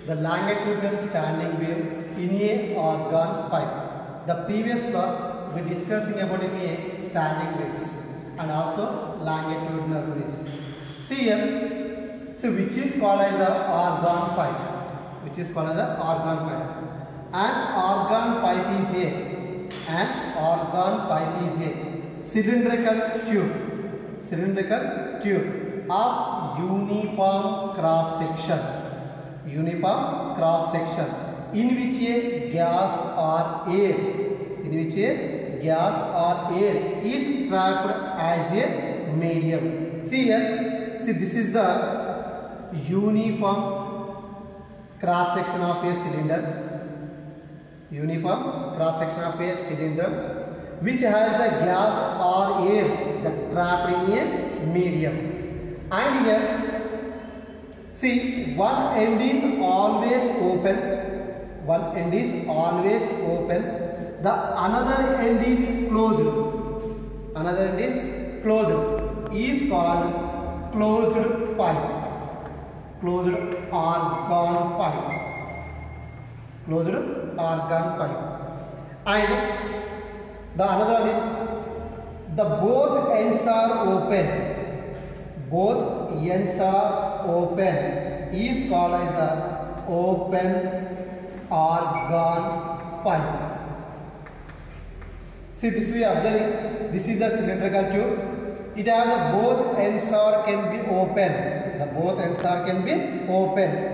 the longitudinal standing wave in a argon pipe. The previous class we discussing about in a standing waves and also longitudinal waves. See here, so which is called as the argon pipe. Which is called as the argon pipe. An argon pipe is a cylindrical tube of uniform cross section in which a gas or air is trapped as a medium. See here, this is the uniform cross section of a cylinder. Which has the gas or air that trapped in a medium. And here, see, one end is always open. The another end is closed. Is called closed pipe. Closed argon pipe. And the another one is the both ends are open is called as the open argon pipe. See, this we observe. This is the cylindrical tube. It has the both ends can be open.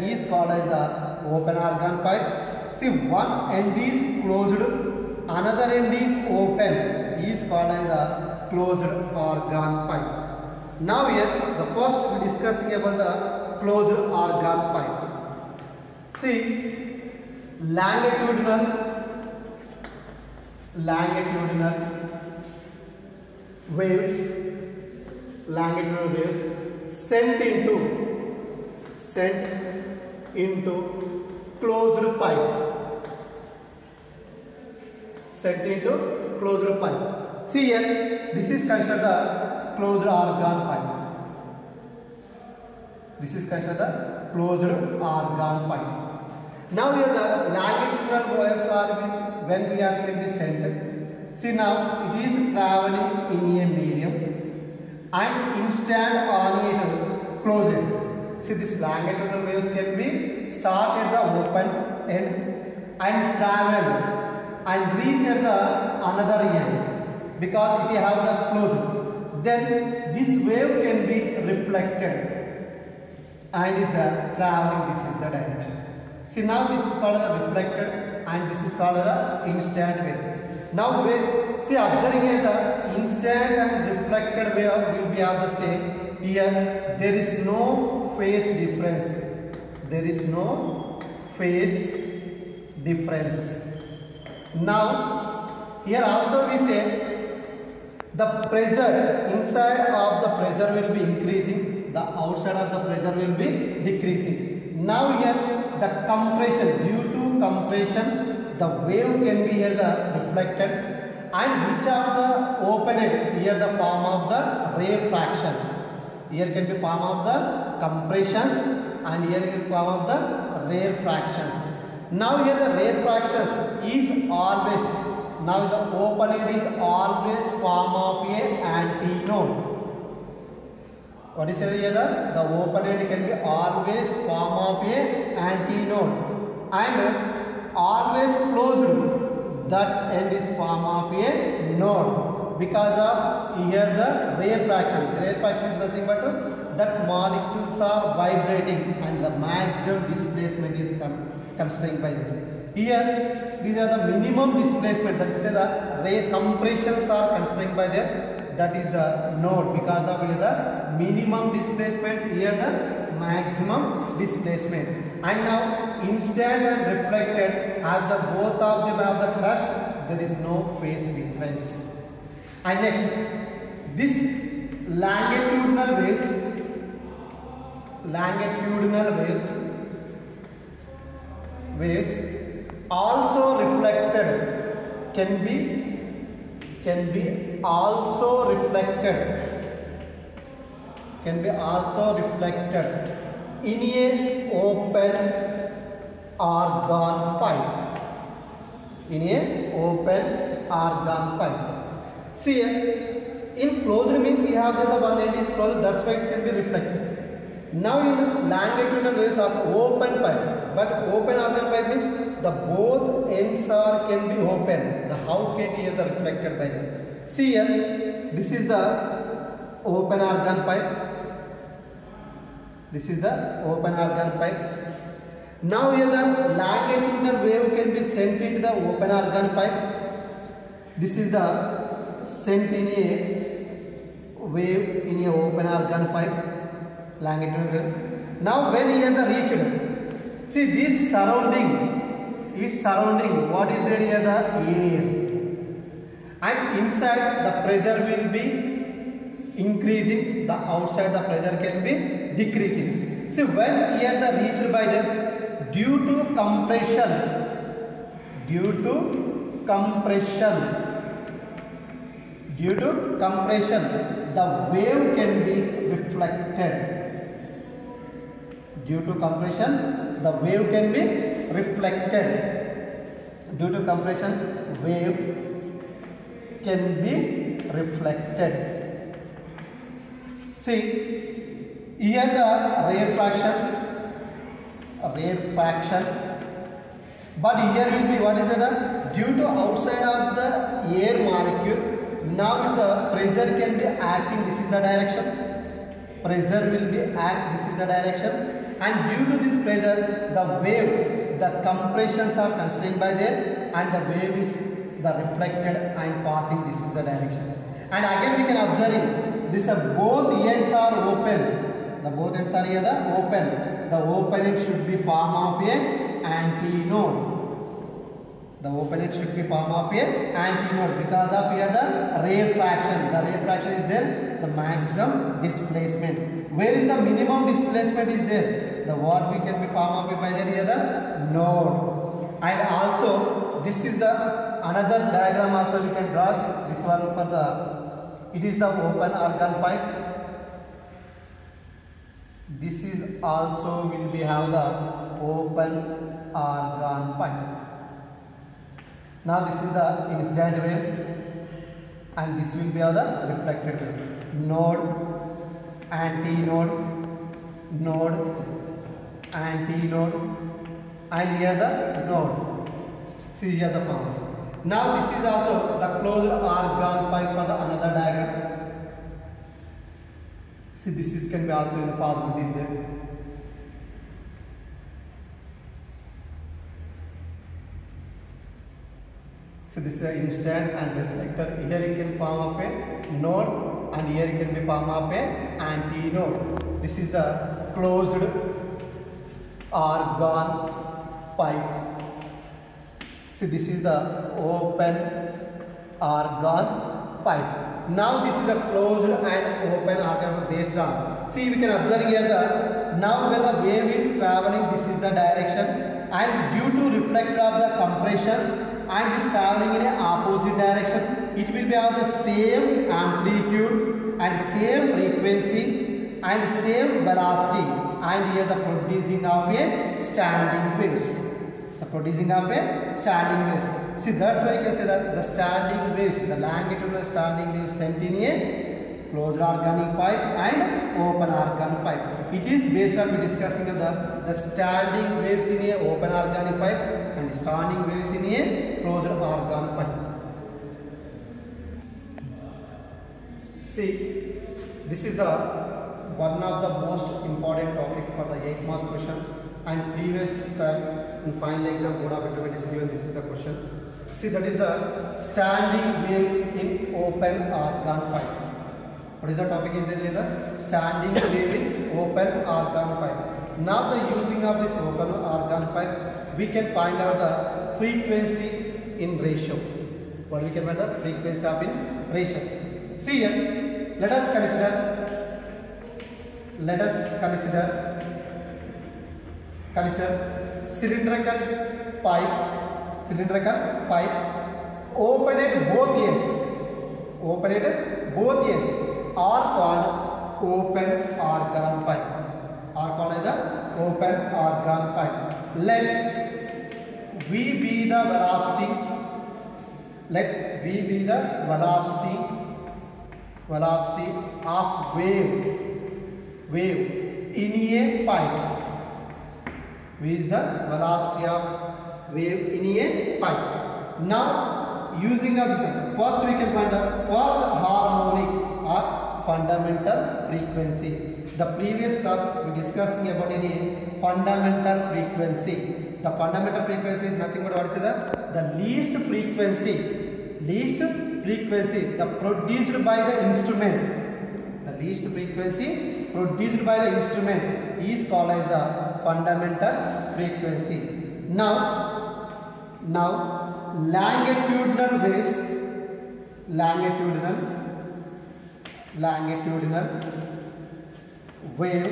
Is called as the open argon pipe. See, one end is closed, another end is open, is called as the closed argon pipe. Now here, the first we discussing about the closed argon pipe. See, longitudinal waves sent into closed pipe. See here, this is considered the closed argon pipe. Now here the longitudinal waves are when we are can be sent. See, now it is traveling in a medium and instant on it closed. See, this longitudinal waves can be started the open end and traveled and reach at the another end because it have the closed. Then this wave can be reflected and is traveling. This is the direction. See, now this is called the reflected and this is called the instant wave. Now see, observing here the instant and reflected wave will be of the same. Here there is no phase difference. Now here also we say the pressure inside of the pressure will be increasing, the outside of the pressure will be decreasing. Now here the compression, due to compression the wave can be here the reflected and which of the open end here the form of the rarefaction. Here can be form of the compressions and here can be form of the rarefactions. Now here the rarefactions is always, now the open end is always form of a antinode. What is here the open end can be always form of a antinode and always closed, that end is form of a node. Because of here the rarefaction. The rarefaction is nothing but that molecules are vibrating and the maximum displacement is constrained by them. Here these are the minimum displacement, that is the compressions are constrained by them. That is the node because of here the minimum displacement, here the maximum displacement. And now instant and reflected, as the both of them have the crust, there is no phase difference. And next, this longitudinal waves also reflected can be also reflected in a argon pipe. In a open argon pipe. See here, in closed means you have the one end is closed, that's why it can be reflected. Now in longitudinal waves also open pipe, but open argon pipe means the both ends are can be open. The how can be the reflected by them. See here, this is the open argon pipe. This is the open argon pipe. Now here the longitudinal wave can be sent into the open argon pipe. This is the sent in a wave in a open argon pipe, longitudinal wave. Now when here the reached, see this surrounding is surrounding what is there here, the air, and inside the pressure will be increasing, the outside the pressure can be decreasing. See when here the reached by the due to compression, the wave can be reflected. Due to compression, the wave can be reflected. Due to compression, wave can be reflected. See, here the rarefaction, but here will be what is the due to outside of the air molecule. Now the pressure can be acting, this is the direction, pressure will be act, this is the direction, and due to this pressure the wave, the compressions are constrained by there, and the wave is the reflected and passing, this is the direction. And again we can observe this, both ends are open, the both ends are here the open. The open end should be form of a antinode. The open end should be form of a antinode because of here the rarefaction. The rarefaction is there, the maximum displacement. Where is the minimum displacement is there? The what we can be form of it by there here the node. And also this is the another diagram also we can draw. This one for the, it is the open argon pipe. This is also will be have the open argon pipe. Now this is the incident wave, and this will be have the reflected wave. Node, antinode, node, antinode, and here the node. See here the form. Now this is also the closed argon pipe for the another diagram. See, this is can be also in the possibilities there. So this is the instant and reflector. Here it can form of a node, and here it can be form of a antinode. This is the closed argon pipe. See, this is the open argon pipe. Now this is the closed and open argon based on. See, we can observe here the now when the wave is traveling, this is the direction, and due to reflector of the compressions and is traveling in a opposite direction, it will be of the same amplitude and same frequency and same velocity, and here the producing of a standing waves. The producing of a standing waves. See, that's why I can say that the standing waves, the longitudinal standing waves sent in a closed organic pipe and open argon pipe. It is based on we discussing the standing waves in a open organic pipe and standing waves in a closed argon pipe. See, this is the one of the most important topic for the 8 marks question, and previous time in final exam board of intermediate is given. This is the question. See, that is the standing wave in open argon pipe. What is the topic is there? The standing wave in open argon pipe. Now the using of this open argon pipe, we can find out the frequencies in ratio. What we can find the frequency of in ratios. See here, let us consider cylindrical pipe open at both ends are called open argon pipe. Let V be the velocity. Let V be the velocity of wave in a pipe. V is the velocity of wave in a pipe. Now using this, first we can find the first harmonic or fundamental frequency. The previous class we discussing about any fundamental frequency. The fundamental frequency is nothing but what is the least frequency the produced by the instrument. The least frequency produced by the instrument is called as the fundamental frequency. Now longitudinal waves, longitudinal wave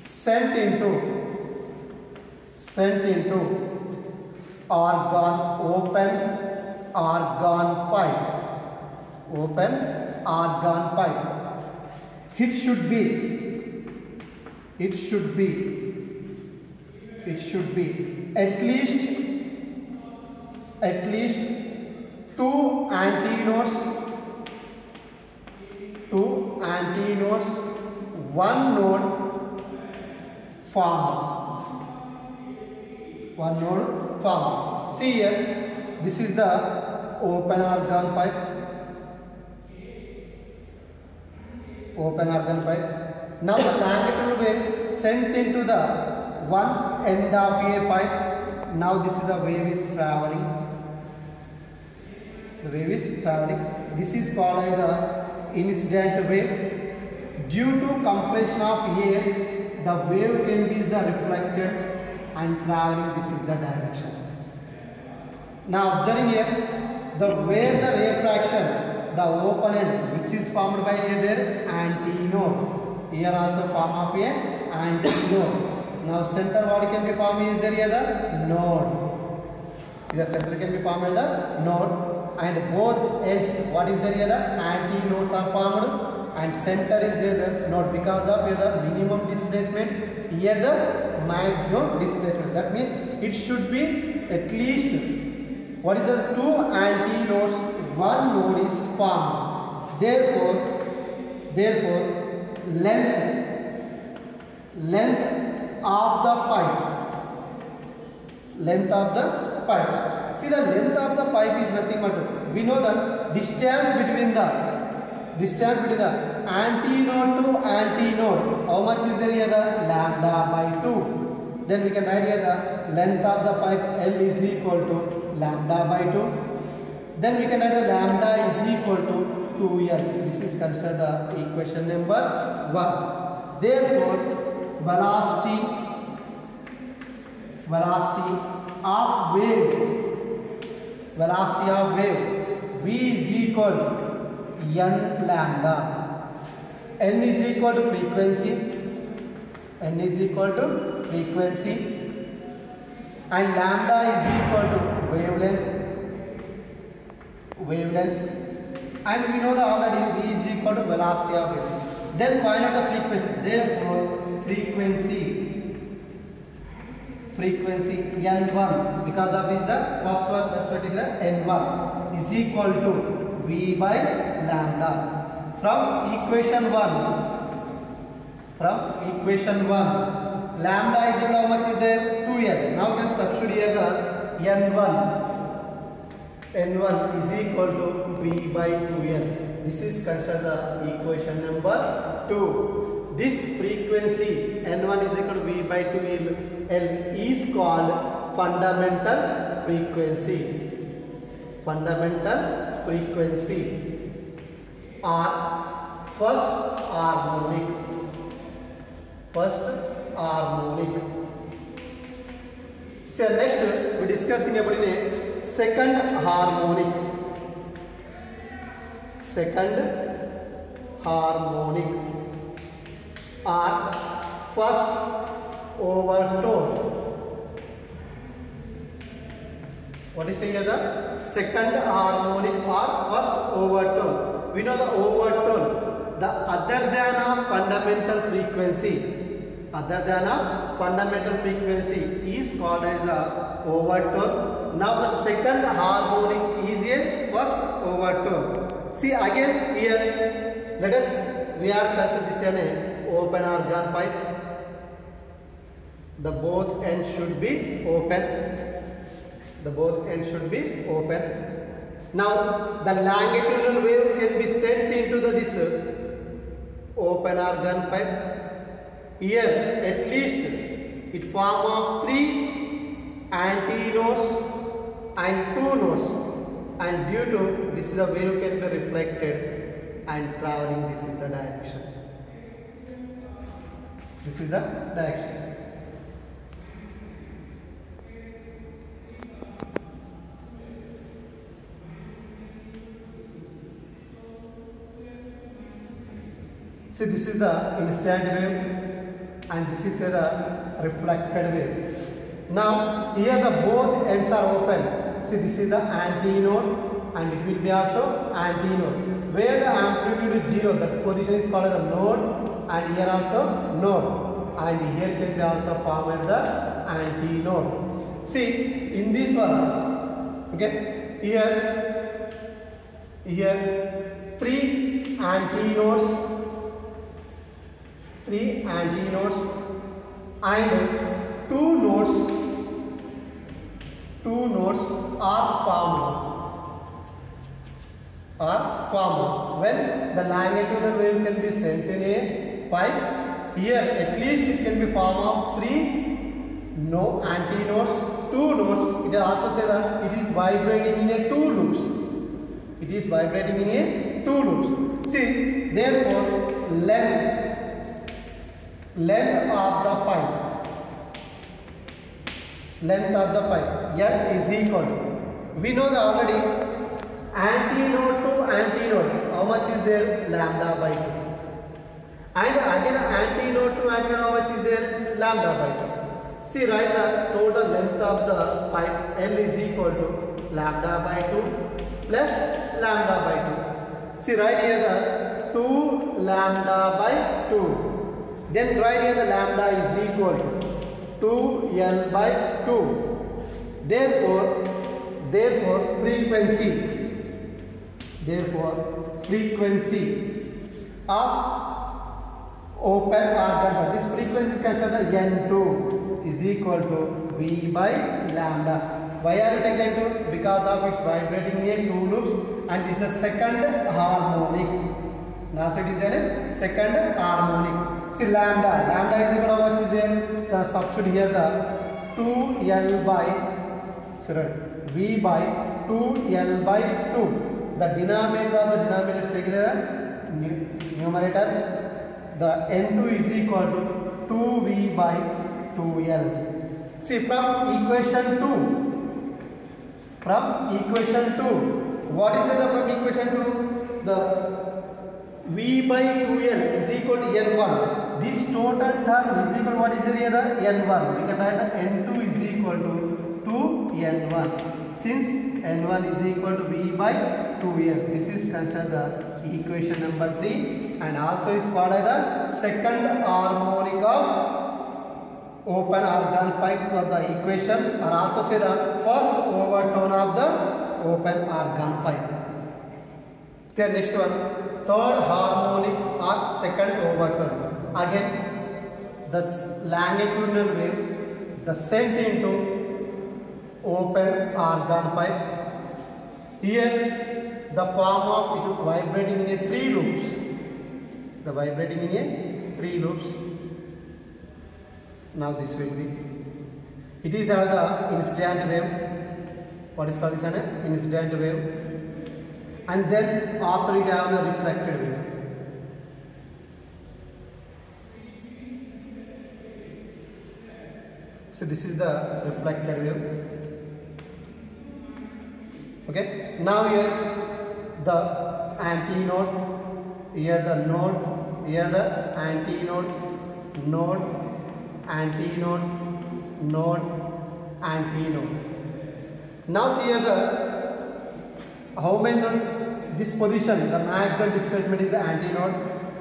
sent into open argon pipe. It should be at least 2 antinodes, 1 node formed. See here, this is the open argon pipe. Now the longitudinal wave sent into the one end of a pipe. Now this is the wave is traveling. This is called as the incident wave. Due to compression of air, the wave can be reflected and traveling. This is the direction. Now observing here, where the refraction, the open end which is formed by either antinode. Here also form of a antinode. Now center what can be formed is there here the node. The center can be formed as the node, and both ends what is there here the antinodes are formed, and center is there the node. Because of here the minimum displacement, here the maximum displacement. That means it should be at least what is the 2 antinodes, 1 node is formed. Therefore length of the pipe. See, the length of the pipe is nothing but, we know the distance between the antinode to antinode. How much is there here? The lambda by 2. Then we can write here the length of the pipe L is equal to lambda by 2. Then we can write the lambda is equal to 2L. This is considered the equation number 1. Therefore, velocity of wave V is equal to n lambda. N is equal to frequency, and lambda is equal to wavelength, and we know that already V is equal to velocity of wave. Then find out the frequency. Therefore, frequency n1, because of is the first one, that's what is the n1 is equal to V by lambda. From equation 1, lambda is equal to how much is there? 2L. Now we can substitute here the n1 is equal to V by 2L. This is considered the equation number 2. This frequency n1 is equal to V by 2L is called fundamental frequency. Or first harmonic. So next we are discussing about a second harmonic. Or first overtone. What is saying the second harmonic or first overtone? We know the overtone, the other than of fundamental frequency. other than a fundamental frequency is called as a overtone. Now the second harmonic is a first overtone. See again here, let us, we are consider this an open organ pipe. The both ends should be open. The both ends should be open. Now the longitudinal wave can be sent into this open organ pipe. Here at least it form of 3 antinodes and 2 nodes, and due to this the wave can be reflected and traveling this is the direction. This is the direction. See, this is the instant wave and this is the reflected wave. Now here the both ends are open. See, this is the antinode and it will be also antinode. Where the amplitude is 0, that position is called as a node, and here also node, and here can be also formed the antinode. See, in this one, okay, here 3 antinodes and 2 nodes are formed. When the longitudinal wave can be sent in a pipe, here at least it can be formed of 3 antinodes, 2 nodes. It also say that it is vibrating in a 2 loops. It is vibrating in a 2 loops. See, therefore length of the pipe L is equal to, we know that already, antinode to antinode, how much is there? Lambda by 2. And again antinode to antinode, how much is there? Lambda by 2. See, write the total length of the pipe L is equal to lambda by 2 plus lambda by 2. See, write here the 2 lambda by 2. Then write here the lambda is equal to 2L by 2. Therefore frequency of open organ pipe, this frequency is considered N2 is equal to V by lambda. Why are you taking N2? Because of its vibrating in 2 loops and it is the second harmonic. Now it is a second harmonic. See, lambda is equal to how much is there? The substitute here the 2L by V by 2L by 2. The denominator of the denominator is taken the numerator. The N2 is equal to 2V by 2L. See, from equation 2, what is it from equation 2? The V by 2L is equal to N1. This total term is equal to what is there here? The N1. We can write the N2 is equal to 2N1. Since N1 is equal to V by 2L. This is considered the equation number 3 and also is called as the second harmonic of open organ pipe of the equation, or also say the first overtone of the open organ pipe. Then next one, third harmonic or second overtone. Again, the longitudinal wave, the sent into open organ pipe. Here, the form of it vibrating in a 3 loops. The vibrating in a 3 loops. Now this will be. It is the instant wave. What is called this an instant wave? And then after it have the reflected wave. So this is the reflected wave. Okay. Now here the antinode, here the node, here the antinode, node, antinode, node, antinode. Now see here the how many nodes? This position, the maximum displacement is the antinode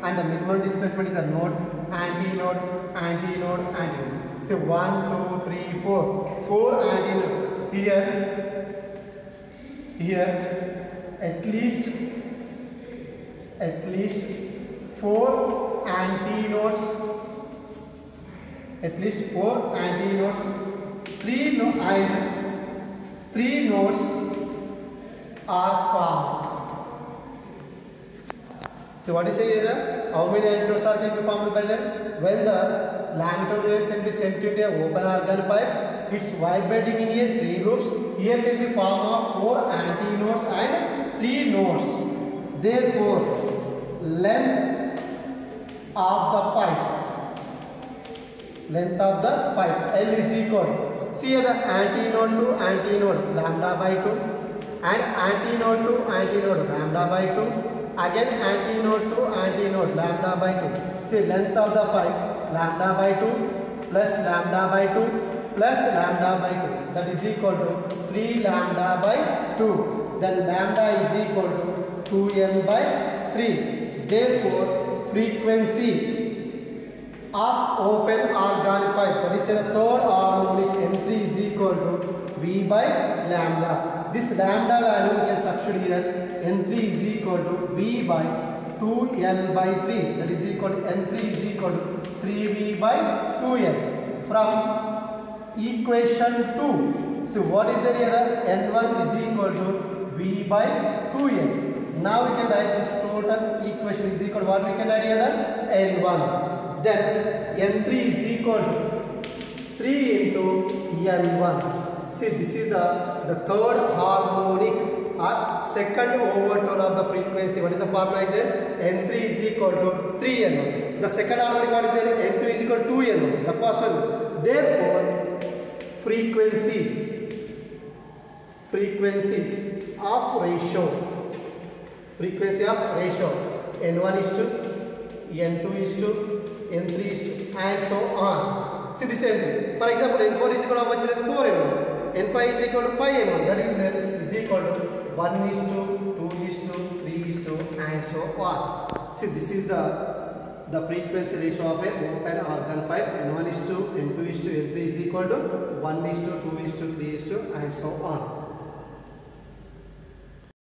and the minimum displacement is the node. antinode, antinode, antinode. So 1, 2, 3, 4. 4 antinode. Here at least 4 antinodes. At least 4 antinodes. 3 nodes are formed. So what is saying here? How many antinodes are can be formed by them? When the lambda wave can be sent into an open organ pipe, it's vibrating in here 3 groups. Here can be formed of 4 antinodes and 3 nodes. Therefore, length of the pipe, L is equal. See here the antinode to antinode lambda by 2 and antinode to antinode lambda by 2. Again antinode to antinode lambda by 2. See length of the pipe lambda by 2 plus lambda by 2 plus lambda by 2, that is equal to 3 lambda by 2. Then lambda is equal to 2L by 3. Therefore frequency of open organ pipe, that is the third harmonic N3 is equal to V by lambda. This lambda value we can substitute here. N3 is equal to V by 2L by 3, that is equal to N3 is equal to 3V by 2L from equation 2. So what is the here? N1 is equal to V by 2L. Now we can write this total equation is equal to what we can write here? N1. Then N3 is equal to 3 into N1. See, this is the third harmonic or second overtone of the frequency. What is the formula there? N3 is equal to 3N1. The second harmonic what is there? N2 is equal to 2N1. The first one. Therefore, frequency of ratio N1 is to N2 is to N3 is to and so on. See this N3. For example, N4 is equal to how much is it? 4N1. N5 is equal to 5N1. That is equal to 1 is to 2 is to 3 is to and so on. See this is the frequency ratio of a open organ pipe. N1 is to N2 is to N3 is equal to 1 is to 2 is to 3 is to and so on.